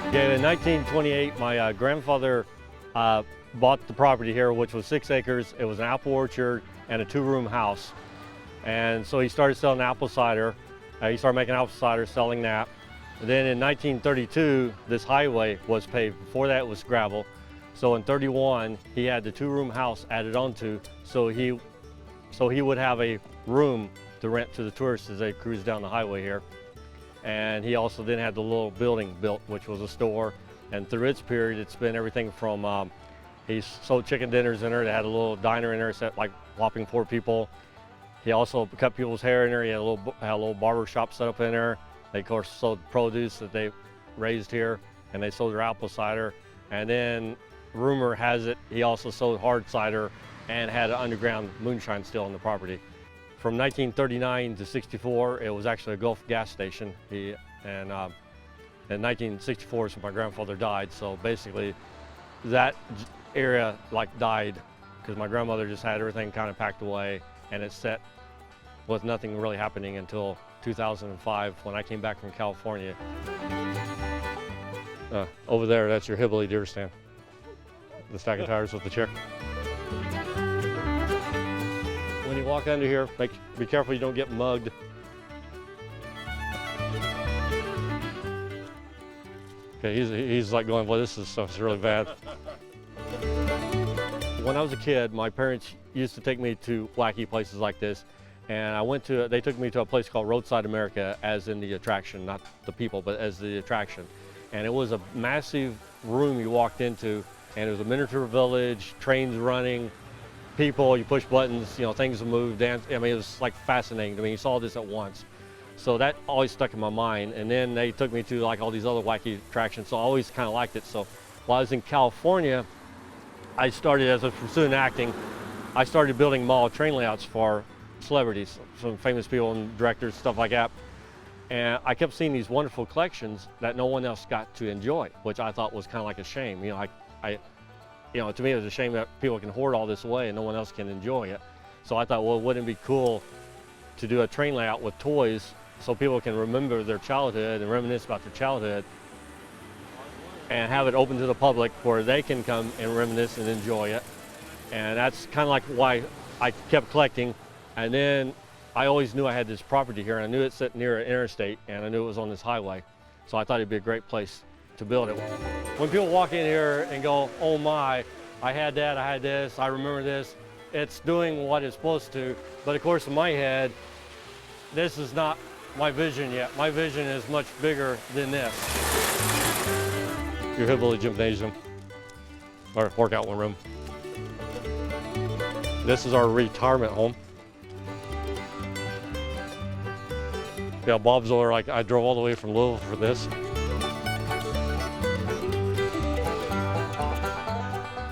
Okay, in 1928, my grandfather bought the property here, which was 6 acres. It was an apple orchard and a 2-room house. And so he started selling apple cider. He started making apple cider, selling that. And then in 1932, this highway was paved. Before that, it was gravel. So in 31, he had the 2-room house added onto, so he would have a room to rent to the tourists as they cruise down the highway here. And he also then had the little building built, which was a store. And through its period, it's been everything from, he sold chicken dinners in there. They had a little diner in there, set like whopping 4 people. He also cut people's hair in there. He had a little barber shop set up in there. They, of course, sold produce that they raised here, and they sold their apple cider. And then, rumor has it, he also sold hard cider and had an underground moonshine still on the property. From 1939 to 64, it was actually a Gulf gas station. In 1964 is when my grandfather died, so basically that area died because my grandmother just had everything kind of packed away, and it set with nothing really happening until 2005 when I came back from California. Over there, that's your hillbilly deer stand. The stack of tires with the chair. When you walk under here, be careful you don't get mugged. Okay, he's like going, well, this stuff's really bad. When I was a kid, my parents used to take me to wacky places like this, and they took me to a place called Roadside America, as in the attraction, not the people, but as the attraction. And it was a massive room you walked into, and it was a miniature village, trains running, people, you push buttons, things move, dance. I mean, it was like fascinating to me. You saw this at once. So that always stuck in my mind. And then they took me to all these other wacky attractions, so I always kind of liked it. So while I was in California, I started, as I was pursuing acting, I started building mall train layouts for celebrities, some famous people and directors, stuff like that. And I kept seeing these wonderful collections that no one else got to enjoy, which I thought was kind of like a shame. To me, it was a shame that people can hoard all this away and no one else can enjoy it. So I thought, well, wouldn't it be cool to do a train layout with toys so people can remember their childhood and reminisce about their childhood, and have it open to the public where they can come and reminisce and enjoy it. And that's kind of like why I kept collecting. And then I always knew I had this property here, and I knew it sat near an interstate, and I knew it was on this highway. So I thought it'd be a great place to build it. When people walk in here and go, oh my, I had that, I had this, I remember this, it's doing what it's supposed to. But of course, in my head, this is not my vision yet. My vision is much bigger than this. Your hillbilly gymnasium, or workout room. This is our retirement home. Yeah, Bob's over, I drove all the way from Louisville for this.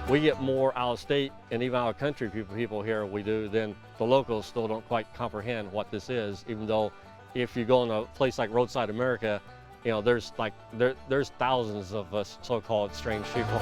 We get more out of state and even out of country people here we do than the locals still don't quite comprehend what this is, even though if you go in a place like Roadside America, there's thousands of us so-called strange people.